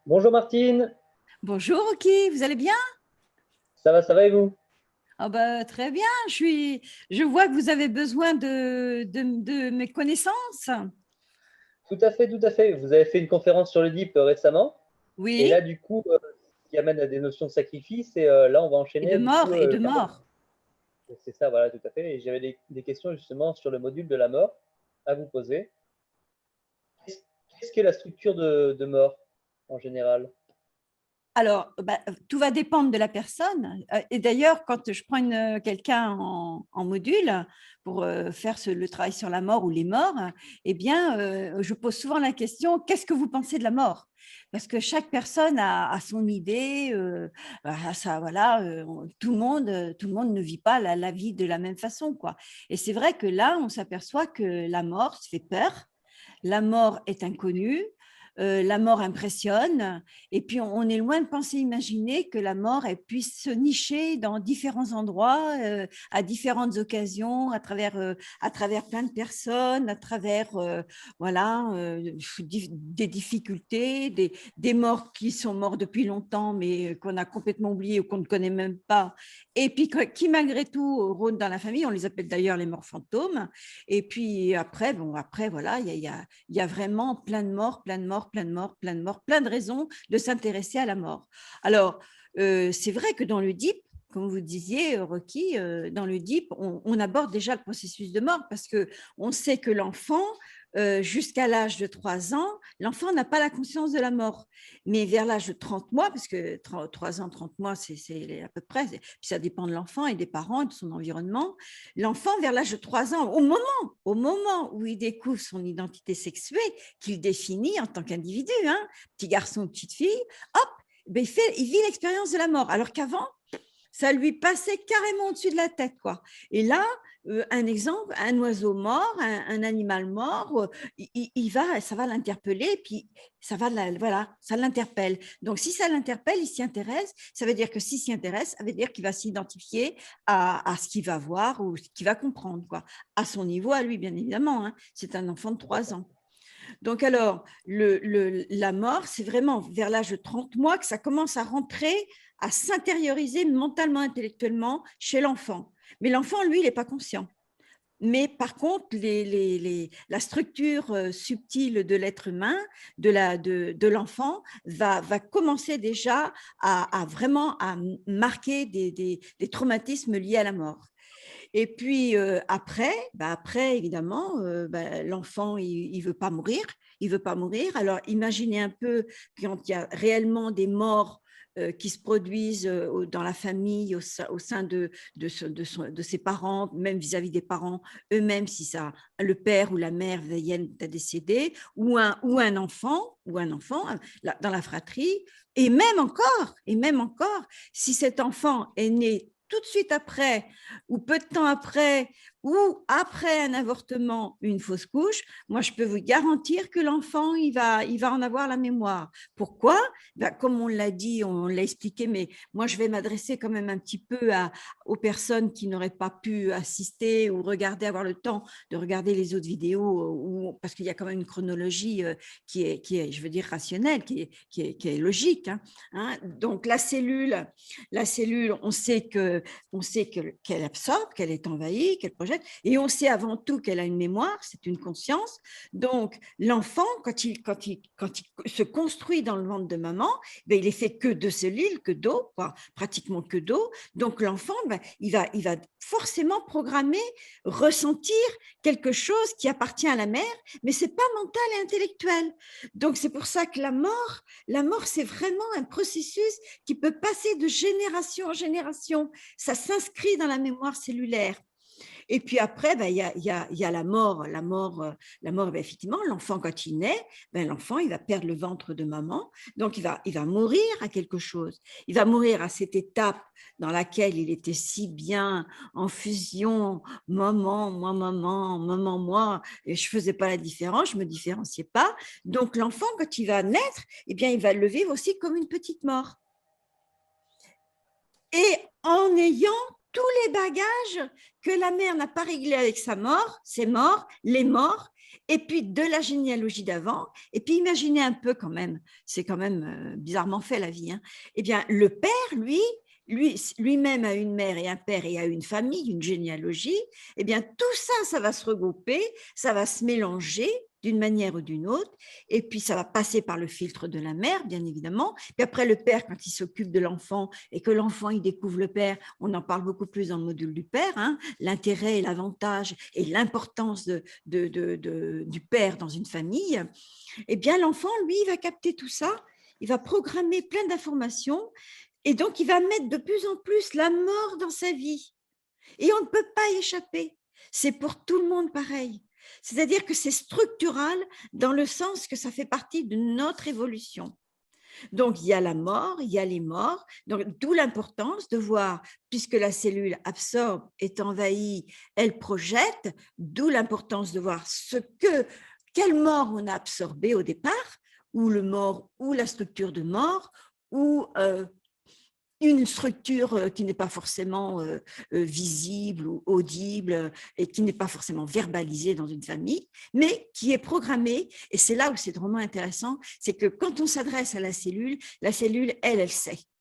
Bonjour Martine, Bonjour, Rocky, vous allez bien? ça va et vous? Ah bah, très bien, je vois que vous avez besoin de mes connaissances. Tout à fait, tout à fait. Vous avez fait une conférence sur le DIP récemment, et Oui, là du coup, ce qui amène à des notions de sacrifice, et là on va et de enchaîner du coup mort, et de le carnet. mort. C'est ça, voilà, tout à fait. Et j'avais des questions justement sur le module de la mort à vous poser. Qu'est-ce qu'est-ce que la structure de mort en général? Alors, bah, tout va dépendre de la personne. Et d'ailleurs, quand je prends quelqu'un en module pour faire le travail sur la mort ou les morts, eh bien, je pose souvent la question, qu'est-ce que vous pensez de la mort? Parce que chaque personne a son idée, voilà, tout le monde ne vit pas la vie de la même façon, quoi. Et c'est vrai que là, on s'aperçoit que la mort se fait peur, la mort est inconnue, la mort impressionne, et puis on est loin de penser imaginer que la mort elle puisse se nicher dans différents endroits, à différentes occasions, à travers plein de personnes, à travers voilà, des difficultés, des morts qui sont morts depuis longtemps, mais qu'on a complètement oublié ou qu'on ne connaît même pas, et puis qui malgré tout rôdent dans la famille. On les appelle d'ailleurs les morts fantômes. Et puis après, bon, après, voilà, il y a vraiment plein de morts, plein de morts, plein de morts, plein de morts, plein de raisons de s'intéresser à la mort. Alors, c'est vrai que dans le DIP, comme vous disiez, Rocky, dans le DIP, on aborde déjà le processus de mort parce que on sait que l'enfant, jusqu'à l'âge de 3 ans, l'enfant n'a pas la conscience de la mort. Mais vers l'âge de 30 mois, parce que 3 ans, 30 mois, c'est à peu près, puis ça dépend de l'enfant et des parents et de son environnement, l'enfant, vers l'âge de 3 ans, au moment où il découvre son identité sexuée, qu'il définit en tant qu'individu, hein, petit garçon ou petite fille, hop, ben il vit l'expérience de la mort. Alors qu'avant, ça lui passait carrément au-dessus de la tête, quoi. Et là, un exemple, un oiseau mort, un animal mort, ça va l'interpeller, puis ça va, voilà, ça l'interpelle. Donc, si ça l'interpelle, il s'y intéresse. Ça veut dire que s'il s'y intéresse, ça veut dire qu'il va s'identifier à ce qu'il va voir ou ce qu'il va comprendre, quoi. À son niveau, à lui, bien évidemment, hein. C'est un enfant de 3 ans. Donc alors, la mort, c'est vraiment vers l'âge de 30 mois que ça commence à rentrer, à s'intérioriser mentalement, intellectuellement chez l'enfant. Mais l'enfant, lui, il n'est pas conscient. Mais par contre, la structure subtile de l'être humain, de l'enfant, va commencer déjà à vraiment à marquer des traumatismes liés à la mort. Et puis après, bah après évidemment, bah, l'enfant il veut pas mourir, il veut pas mourir. Alors imaginez un peu quand il y a réellement des morts qui se produisent dans la famille, au sein de ses parents, même vis-à-vis des parents eux-mêmes, si ça, le père ou la mère viennent à décéder, ou un enfant dans la fratrie, et même encore, si cet enfant est né tout de suite après ou peu de temps après, ou après un avortement, une fausse couche, moi, je peux vous garantir que l'enfant, il va en avoir la mémoire. Pourquoi? Ben, comme on l'a dit, on l'a expliqué, mais moi, je vais m'adresser quand même un petit peu aux personnes qui n'auraient pas pu assister ou regarder, avoir le temps de regarder les autres vidéos, parce qu'il y a quand même une chronologie je veux dire, rationnelle, qui est logique, hein, hein. Donc, la cellule, on sait qu'elle absorbe, qu'elle est envahie, qu'elle projette, et on sait avant tout qu'elle a une mémoire, c'est une conscience. Donc, l'enfant, quand il se construit dans le ventre de maman, ben, il est fait que de cellules, que d'eau, pratiquement que d'eau. Donc, l'enfant, ben, il va forcément programmer, ressentir quelque chose qui appartient à la mère, mais c'est pas mental et intellectuel. Donc, c'est pour ça que la mort, c'est vraiment un processus qui peut passer de génération en génération. Ça s'inscrit dans la mémoire cellulaire. Et puis après, ben, il y a la mort. La mort ben, effectivement, l'enfant, quand il naît, ben, l'enfant, il va perdre le ventre de maman. Donc, il va mourir à quelque chose. Il va mourir à cette étape dans laquelle il était si bien en fusion, maman, moi. Et je ne faisais pas la différence, je ne me différenciais pas. Donc, l'enfant, quand il va naître, eh bien, il va le vivre aussi comme une petite mort. Et en ayant tous les bagages que la mère n'a pas réglés avec sa mort, ses morts, les morts, et puis de la généalogie d'avant. Et puis imaginez un peu quand même, c'est quand même bizarrement fait la vie. Hein. Eh bien, le père, lui-même a une mère et un père et a une famille, une généalogie. Eh bien, tout ça, ça va se regrouper, ça va se mélanger d'une manière ou d'une autre, et puis ça va passer par le filtre de la mère, bien évidemment. Puis après, le père, quand il s'occupe de l'enfant et que l'enfant, il découvre le père, on en parle beaucoup plus dans le module du père, hein, l'intérêt et l'avantage et l'importance du père dans une famille. Eh bien, l'enfant, lui, il va capter tout ça, il va programmer plein d'informations, et donc il va mettre de plus en plus la mort dans sa vie. Et on ne peut pas y échapper. C'est pour tout le monde pareil. C'est-à-dire que c'est structural dans le sens que ça fait partie de notre évolution. Donc, il y a la mort, il y a les morts, d'où l'importance de voir, puisque la cellule absorbe, est envahie, elle projette, d'où l'importance de voir quelle mort on a absorbé au départ, ou le mort, ou la structure de mort, ou une structure qui n'est pas forcément visible ou audible et qui n'est pas forcément verbalisée dans une famille, mais qui est programmée. Et c'est là où c'est vraiment intéressant, c'est que quand on s'adresse à la cellule, elle sait.